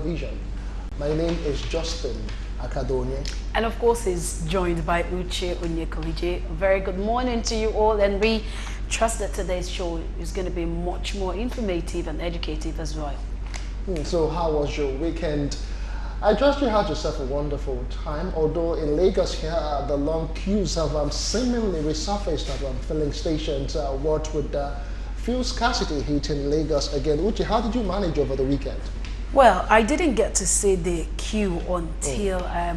Television. My name is Justin Akadonye. And of course, he's joined by Uche Onyekolije. Very good morning to you all, and we trust that today's show is going to be much more informative and educative as well. So how was your weekend? I trust you had yourself a wonderful time, although in Lagos here, the long queues have seemingly resurfaced at filling stations. What with fuel scarcity hitting Lagos again? Uche, how did you manage over the weekend? Well, I didn't get to see the queue until I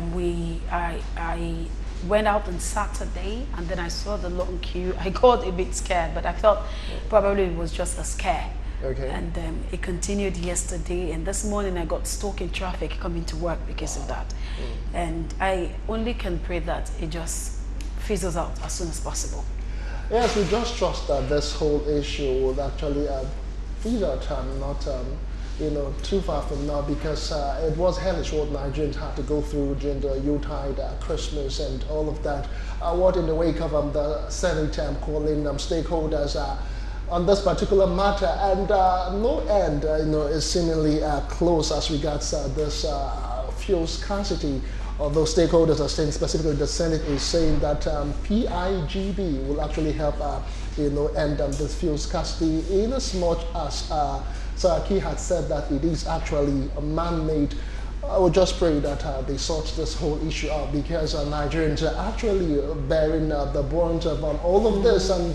went out on Saturday, and then I saw the long queue. I got a bit scared, but I thought probably it was just a scare. Okay. And it continued yesterday, and this morning I got stuck in traffic coming to work because of that. And I only can pray that it just fizzles out as soon as possible. Yes, we just trust that this whole issue will actually fizzle out, not too far from now, because it was hellish what Nigerians had to go through during the Yuletide, Christmas, and all of that. What in the wake of the Senate calling stakeholders on this particular matter, and no end, is seemingly close as regards this fuel scarcity. Although stakeholders are saying, specifically the Senate is saying that PIGB will actually help, end this fuel scarcity, in as much as Saraki had said that it is actually man-made. I would just pray that they sort this whole issue out, because Nigerians are actually bearing the brunt of all of this, and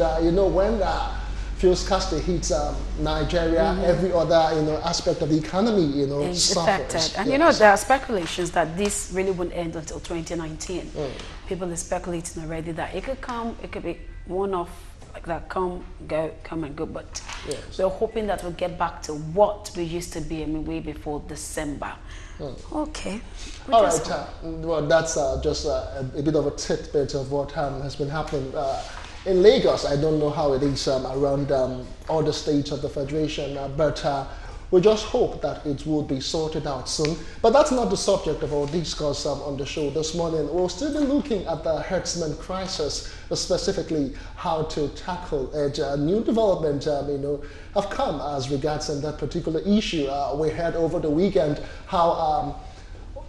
when fuel scarcity hits Nigeria, every other aspect of the economy is suffers. affected. And yes. there are speculations that this really won't end until 2019. People are speculating already that it could come, it could be one of like that, come and go, but yes, we're hoping that we'll get back to what we used to be, way before December. Okay. All right. Well, that's just a bit of a tidbit of what has been happening in Lagos. I don't know how it is around other states of the Federation, but we just hope that it will be sorted out soon. But that's not the subject of our discourse on the show this morning. We'll still be looking at the herdsmen crisis, specifically how to tackle it. New development, have come as regards that particular issue. We heard over the weekend how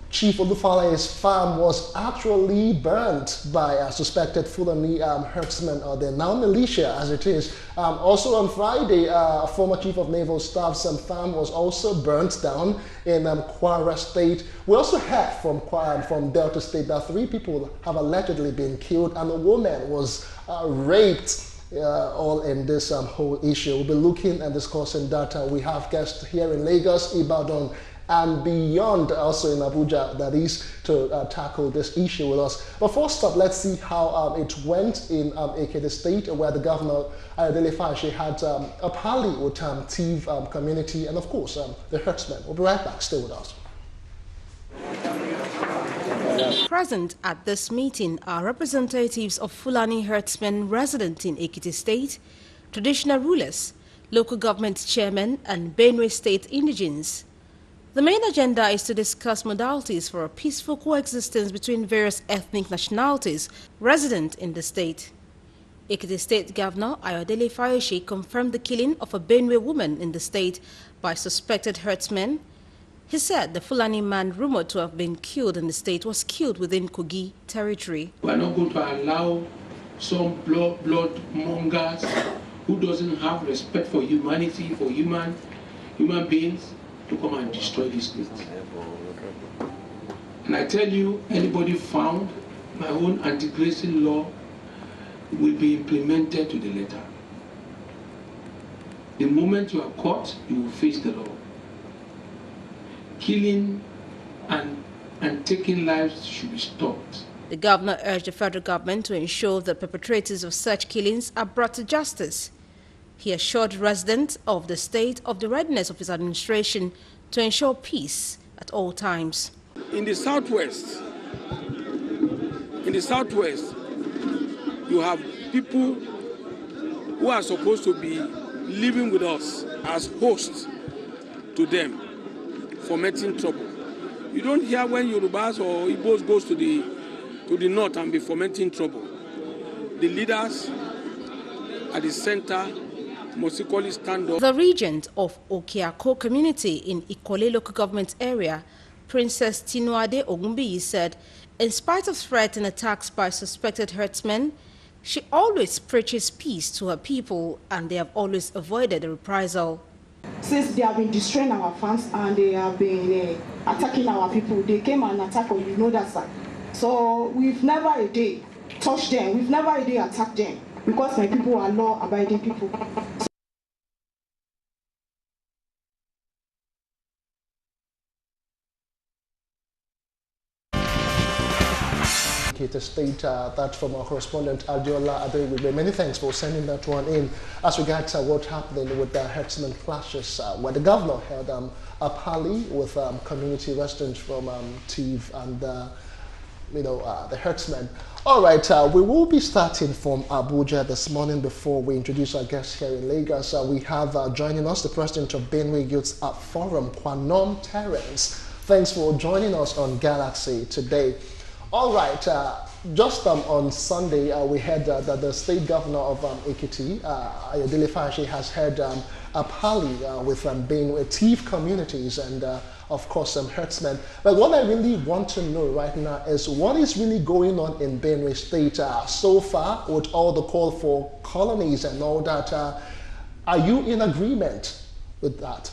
Chief Olufalaye's farm was actually burnt by a suspected Fulani herdsmen, or the now militia as it is. Also on Friday, a former Chief of Naval Staff's farm was also burnt down in Kwara State. We also heard from Delta State that 3 people have allegedly been killed, and a woman was raped. All in this whole issue. We'll be looking and discussing that. We have guests here in Lagos, Ibadan, and beyond, also in Abuja, that is to tackle this issue with us. But first up, let's see how it went in Ekiti State, where the governor, Ayodele Fashe, had a parley with Tiv community and, of course, the herdsmen. We'll be right back. Stay with us. Present at this meeting are representatives of Fulani herdsmen resident in Ekiti State, traditional rulers, local government chairmen, and Benue State indigenes. The main agenda is to discuss modalities for a peaceful coexistence between various ethnic nationalities resident in the state. Ekiti State Governor Ayodele Fashe confirmed the killing of a Benue woman in the state by suspected herdsmen. He said the Fulani man rumored to have been killed in the state was killed within Kogi territory. We are not going to allow some blood mongers who doesn't have respect for humanity, for human beings, to come and destroy this state. And I tell you, anybody found, my own anti-grazing law will be implemented to the letter. The moment you are caught, you will face the law. Killing and taking lives should be stopped. The governor urged the federal government to ensure that perpetrators of such killings are brought to justice. He assured residents of the state of the readiness of his administration to ensure peace at all times. In the southwest, you have people who are supposed to be living with us as hosts to them, fomenting trouble. You don't hear when Yorubas or Igbos goes to the north and be fomenting trouble. The leaders at the center must equally stand up. The regent of Okeako community in Ikole local government area, Princess Tinuade Ogunbiyi, said, in spite of threats and attacks by suspected herdsmen, she always preaches peace to her people and they have always avoided a reprisal. Since they have been destroying our farms and they have been attacking our people, they came and attacked us, you know that side. So we've never a day touched them, we've never a day attacked them because my people are law-abiding people. State that from our correspondent Adiola Adewigbe. Many thanks for sending that one in. As regards what's happening with the herdsmen clashes, where the governor held a parley with community residents from Tiv and the herdsmen. All right, we will be starting from Abuja this morning. Before we introduce our guests here in Lagos, we have joining us the president of Benue Youth Forum, Kwanom Terence. Thanks for joining us on Galaxy today. All right, just on Sunday, we heard that the state governor of Ekiti, Ayodele Fashi, has held a parley with Benue Tiv communities and, of course, some herdsmen. But what I really want to know right now is what is really going on in Benue State so far with all the call for colonies and all that. Are you in agreement with that?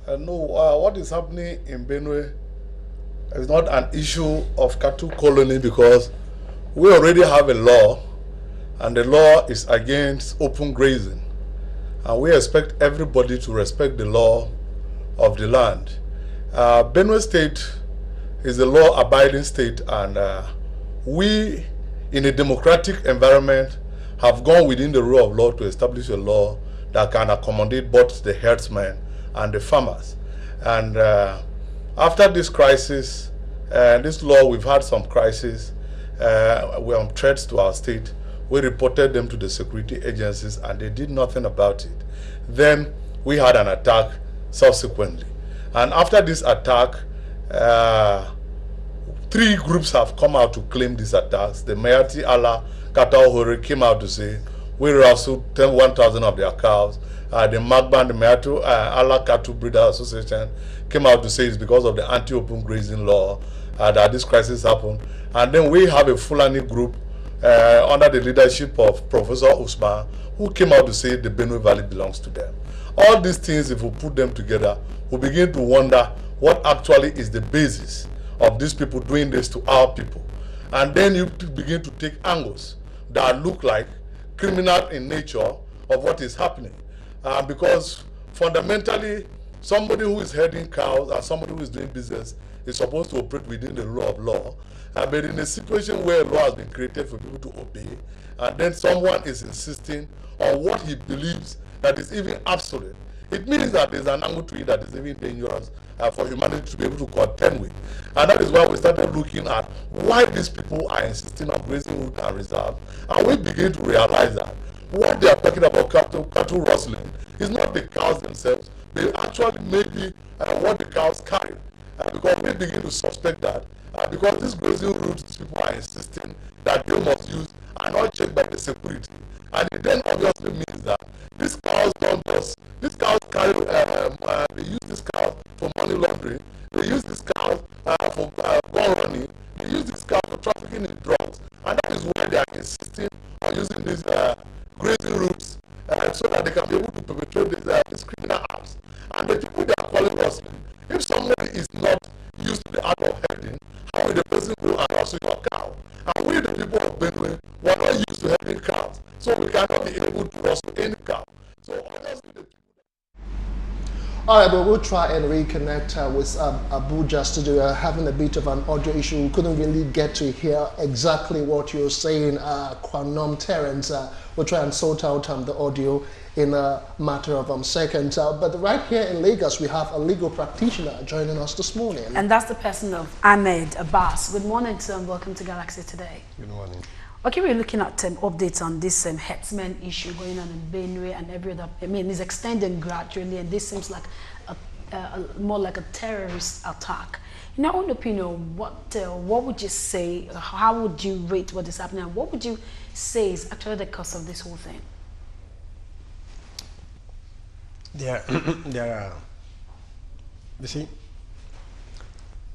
No, what is happening in Benue is not an issue of cattle colony because we already have a law and the law is against open grazing. And we expect everybody to respect the law of the land. Benue State is a law-abiding state and we, in a democratic environment, have gone within the rule of law to establish a law that can accommodate both the herdsmen and the farmers. And after this crisis, this law, we've had some crisis, we're on threats to our state. We reported them to the security agencies and they did nothing about it. Then we had an attack subsequently. And after this attack, 3 groups have come out to claim these attacks. The Mayati Allah Kataohore came out to say, we rustled 1,000 of their cows. The Magban, the Mayatu Allah Cattle Breeders Association came out to say it's because of the anti-open grazing law that this crisis happened. And then we have a Fulani group under the leadership of Professor Usman who came out to say the Benue Valley belongs to them. All these things, if we put them together, we begin to wonder what actually is the basis of these people doing this to our people. And then you begin to take angles that look like criminal in nature of what is happening. Because fundamentally, somebody who is herding cows and somebody who is doing business is supposed to operate within the rule of law. But in a situation where a law has been created for people to obey, and then someone is insisting on what he believes that is even absolute, it means that there's an angle to it that is even dangerous for humanity to be able to contend with. And that is why we started looking at why these people are insisting on grazing root and reserve. And we begin to realize that what they are talking about cattle rustling is not the cows themselves, they actually maybe what the cows carry. Because we begin to suspect that because these grazing routes these people are insisting that they must use are not checked by the security. And it then obviously means that these cows don't just, these cows carry, they use these cows for money laundering, they use these cows for gun running, they use these cows for trafficking in drugs. And that is why they are insisting on using these grazing routes so that they can be able to perpetrate these criminal acts. And the people they are calling rustling, if somebody is not used to the art of herding, how will the person go and rustle your cow? And we, the people of Benue, we are not used to herding cows, so we cannot be able to rustle any cow. So honestly, the all right, but we'll try and reconnect with Abuja studio. We're having a bit of an audio issue. We couldn't really get to hear exactly what you're saying, Kwanom Terence. We'll try and sort out the audio in a matter of seconds. But right here in Lagos, we have a legal practitioner joining us this morning. And that's the person of Ahmed Abbas. Good morning, sir, and welcome to Galaxy Today. Good morning. Okay, we're looking at updates on this herdsmen issue going on in Benue and every other. I mean, it's extending gradually, and this seems like more like a terrorist attack. In your own opinion, what would you say? How would you rate what is happening? And what would you say is actually the cause of this whole thing? There are. You see,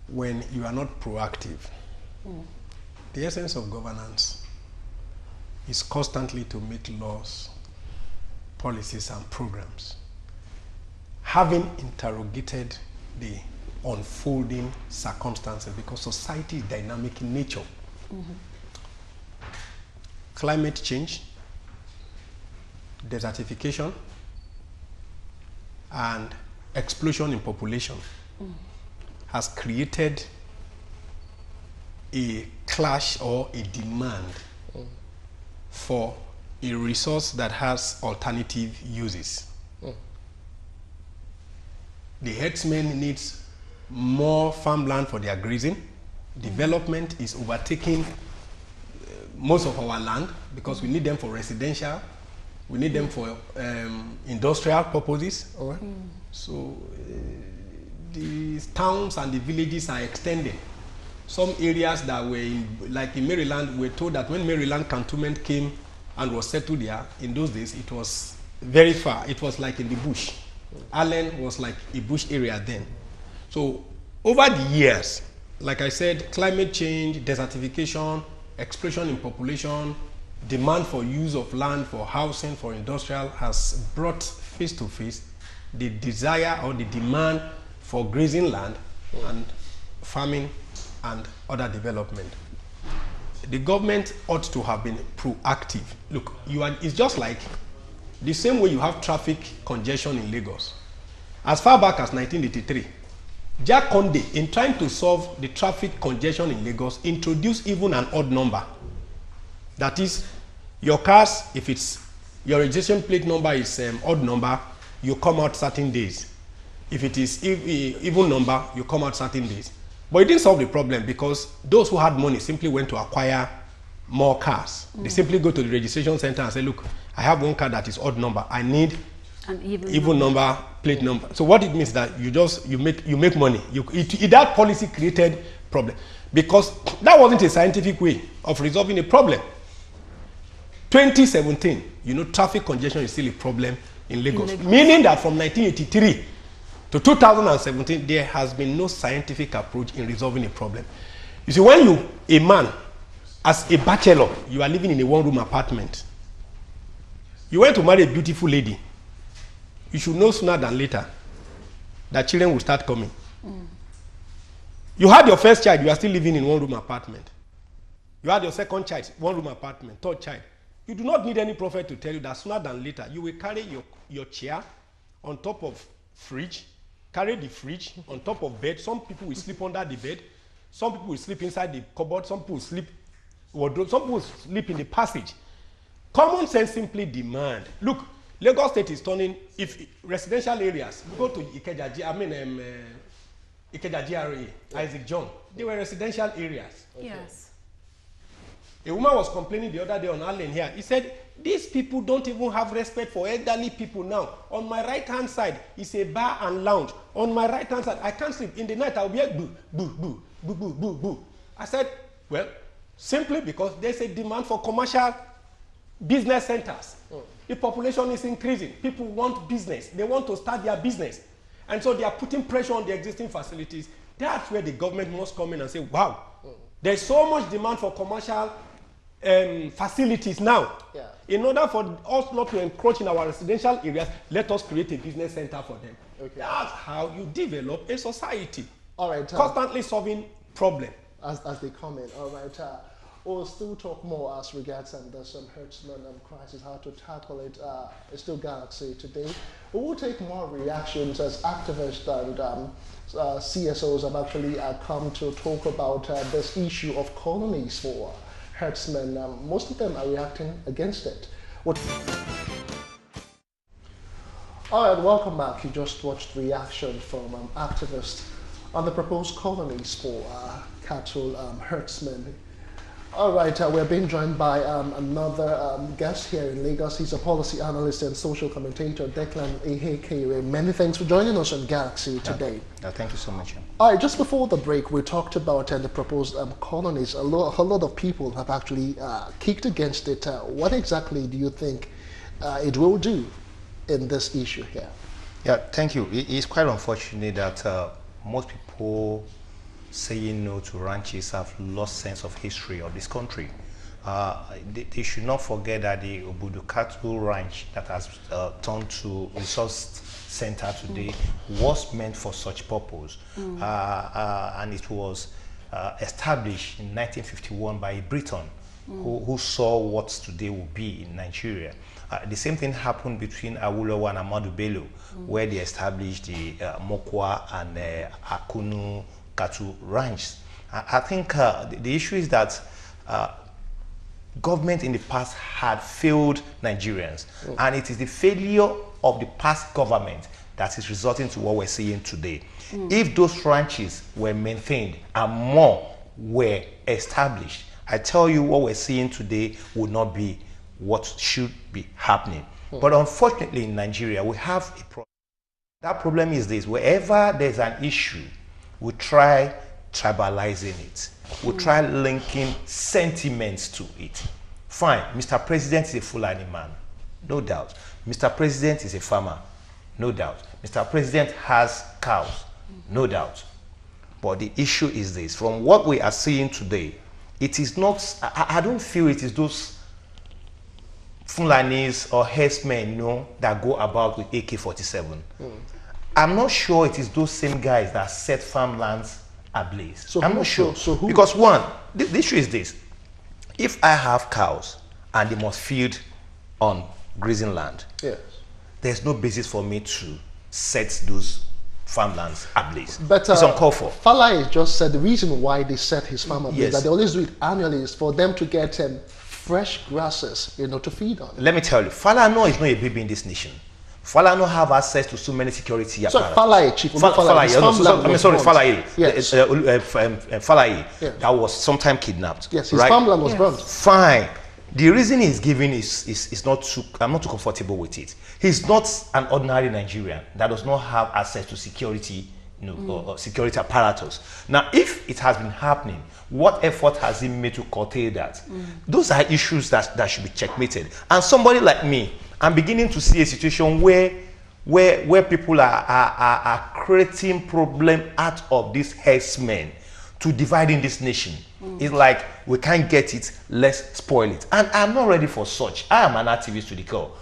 when you are not proactive, the essence of governance is constantly to make laws, policies, and programs. Having interrogated the unfolding circumstances, because society is dynamic in nature. Climate change, desertification, and explosion in population has created a clash or a demand for a resource that has alternative uses. The herdsmen needs more farmland for their grazing. Development is overtaking most of our land because we need them for residential, we need them for industrial purposes. So the towns and the villages are extending. Some areas that were like in Maryland, we're told that when Maryland cantonment came and was settled there, in those days it was very far. It was like in the bush. Allen was like a bush area then. So over the years, like I said, climate change, desertification, explosion in population, demand for use of land for housing, for industrial, has brought face to face the desire or the demand for grazing land and farming and other development. The government ought to have been proactive. Look, it's just like the same way you have traffic congestion in Lagos. As far back as 1983, Jack Conde, in trying to solve the traffic congestion in Lagos, introduced even an odd number. That is, your cars, if your registration plate number is odd number, you come out certain days. If it is even number, you come out certain days. But it didn't solve the problem because those who had money simply went to acquire more cars. They simply go to the registration center and say, look, I have one car that is odd number. I need an even number, plate number. So what it means is that you make money. That policy created problem because that wasn't a scientific way of resolving a problem. 2017, traffic congestion is still a problem in Lagos. Meaning that from 1983 to 2017, there has been no scientific approach in resolving a problem. You see, when a man, as a bachelor, you are living in a one-room apartment, you went to marry a beautiful lady, you should know sooner than later that children will start coming. You had your first child, you are still living in one-room apartment. You had your second child, one-room apartment, third child. You do not need any prophet to tell you that sooner than later, you will carry your chair on top of fridge, carry the fridge on top of bed. Some people will sleep under the bed. Some people will sleep inside the cupboard. Some people will sleep wardrobe. Some people will sleep in the passage. Common sense simply demand. Look, Lagos State is turning, if residential areas, go to Ikeja GRA, Isaac John, they were residential areas. Yes. A woman was complaining the other day on Allen here. He said, these people don't even have respect for elderly people now. On my right-hand side is a bar and lounge. On my right-hand side, I can't sleep. In the night, I'll be like, boo, boo, boo, boo, boo, boo, boo. I said, well, simply because there's a demand for commercial business centers. The population is increasing. People want business. They want to start their business. And so they are putting pressure on the existing facilities. That's where the government must come in and say, wow, there's so much demand for commercial facilities now. In order for us not to encroach in our residential areas, let us create a business center for them. That's how you develop a society. All right. Constantly solving problems. As they come in. All right. We'll still talk more as regards the herdsmen crisis, how to tackle it. It's still Galaxy today. We will take more reactions as activists and CSOs have actually come to talk about this issue of colonies for herdsmen. Most of them are reacting against it. All right, welcome back. You just watched reaction from activists on the proposed colonies for cattle herdsmen. All right, we're being joined by another guest here in Lagos. He's a policy analyst and social commentator, Declan Ehekere. Many thanks for joining us on Galaxy today. Thank you so much. All right, just before the break, we talked about the proposed colonies. A lot of people have actually kicked against it. What exactly do you think it will do in this issue here? Yeah, thank you. It's quite unfortunate that most people saying no to ranches have lost sense of history of this country. They should not forget that the Obudu Cattle Ranch that has turned to resource center today was meant for such purpose, and it was established in 1951 by a Briton who saw what today will be in Nigeria. The same thing happened between Awolowo and Ahmadu Bello, where they established the Mokwa and Akunu Cattle Ranch. I think the issue is that government in the past had failed Nigerians, and it is the failure of the past government that is resulting to what we're seeing today. If those ranches were maintained and more were established, I tell you what we're seeing today would not be what should be happening. But unfortunately in Nigeria, we have a problem. That problem is this: wherever there's an issue, we try tribalizing it. We try linking sentiments to it. Fine, Mr. President is a Fulani man, no doubt. Mr. President is a farmer, no doubt. Mr. President has cows, no doubt. But the issue is this: from what we are seeing today, it is not, I don't feel it is those Fulanis or herdsmen, that go about with AK-47. I'm not sure it is those same guys that set farmlands ablaze. So I'm not sure. So who? Because one, the issue is this: if I have cows and they must feed on grazing land, yes, there's no basis for me to set those farmlands ablaze. But it's uncalled for. Falai just said the reason why they set his farm ablaze, Yes. that they always do it annually, is for them to get fresh grasses, to feed on. Let me tell you, Falano is not a baby in this nation. Falano have access to so many security apparatus. So Falai, Chief, Falai, yes. Falai, yes. that was sometime kidnapped. Yes, his farmland was burnt. Fine. The reason he's giving is not too, I'm not too comfortable with it. He's not an ordinary Nigerian that does not have access to security, or security apparatus. Now, if it has been happening, what effort has he made to curtail that? Those are issues that should be checkmated. And somebody like me, I'm beginning to see a situation where people are creating problem out of these herdsmen to dividing this nation. It's like, we can't get it, let's spoil it. And I'm not ready for such. I am an activist to the core.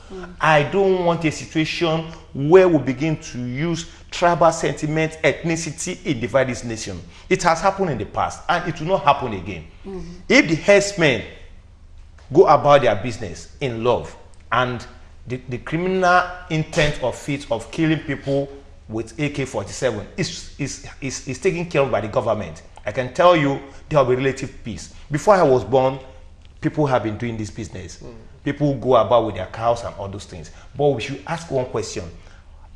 I don't want a situation where we begin to use tribal sentiment, ethnicity in dividing this nation. It has happened in the past, and it will not happen again. If the herdsmen go about their business in love, and the criminal intent of it, of killing people with AK-47 is taken care of by the government, I can tell you there will be relative peace. Before I was born, people have been doing this business. People go about with their cows and all those things. But we should ask one question: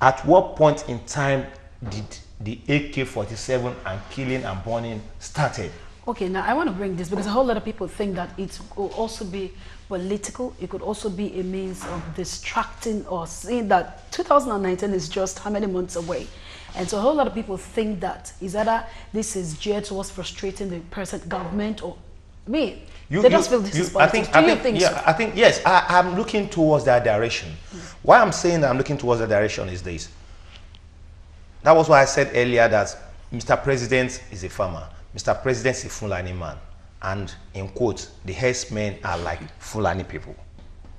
at what point in time did the AK-47 and killing and burning started? Okay, now I want to bring this because a whole lot of people think that it will also be political. It could also be a means of distracting or seeing that 2019 is just how many months away. And so a whole lot of people think that is either this is geared towards frustrating the present government, or they just feel this is politics. Do you think so? I think, yes, I'm looking towards that direction. Why I'm saying I'm looking towards that direction is this. That was why I said earlier that Mr. President is a farmer. Mr. President is a Fulani man. And in quotes, the herdsmen are like Fulani people.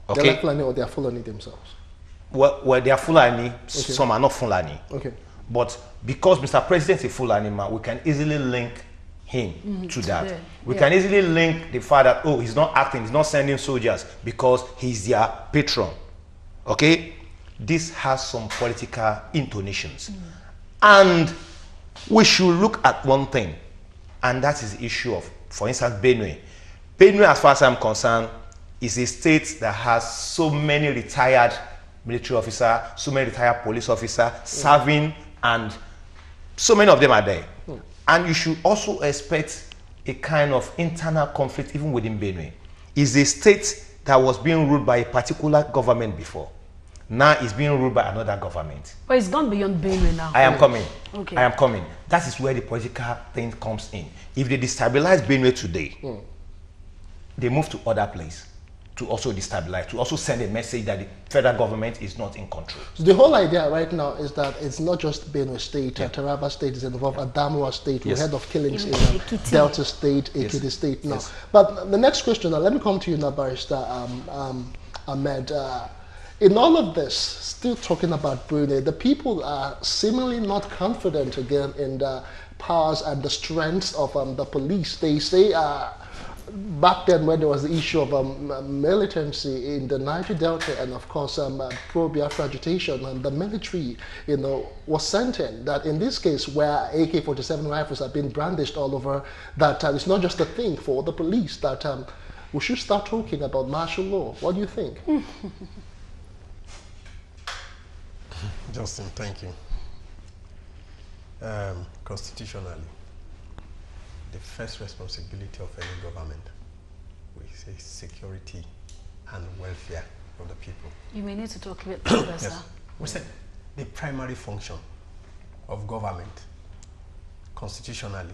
Okay? They're like Fulani, or they're Fulani themselves? Well, they are Fulani, some are not Fulani. Okay. But because Mr. President is a Fulani man, we can easily link him to that. We can easily link the fact that, oh, he's not acting, he's not sending soldiers because he's their patron. Okay? This has some political intonations. And we should look at one thing, and that is the issue of, for instance, Benue. Benue, as far as I'm concerned, is a state that has so many retired military officers, so many retired police officers serving, and so many of them are there. And you should also expect a kind of internal conflict even within Benue. It's a state that was being ruled by a particular government before. Now it's being ruled by another government. But it's gone beyond Benue now. I am coming. Okay. I am coming. That is where the political thing comes in. If they destabilize Benue today, they move to other place to also destabilize, to also send a message that the federal government is not in control. So the whole idea right now is that it's not just Benue State, Taraba State is involved, Adamawa State, we heard of killings in Delta State, Ekiti State now. But the next question, now, let me come to you now, Barrister Ahmed. In all of this, still talking about Benue, the people are seemingly not confident again in the powers and the strengths of the police. They say back then when there was the issue of militancy in the Niger Delta and of course pro-Biafra agitation, and the military, was sent in, that in this case where AK-47 rifles are being brandished all over, that it's not just a thing for the police, that we should start talking about martial law. What do you think? Justin, thank you. Constitutionally, the first responsibility of any government, we say security and welfare of the people. You may need to talk a bit louder, sir. We said the primary function of government, constitutionally,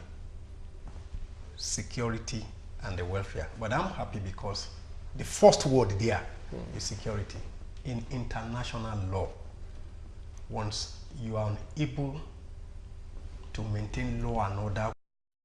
security and the welfare. But I'm happy because the first word there is security. In international law, once you are unable to maintain law and order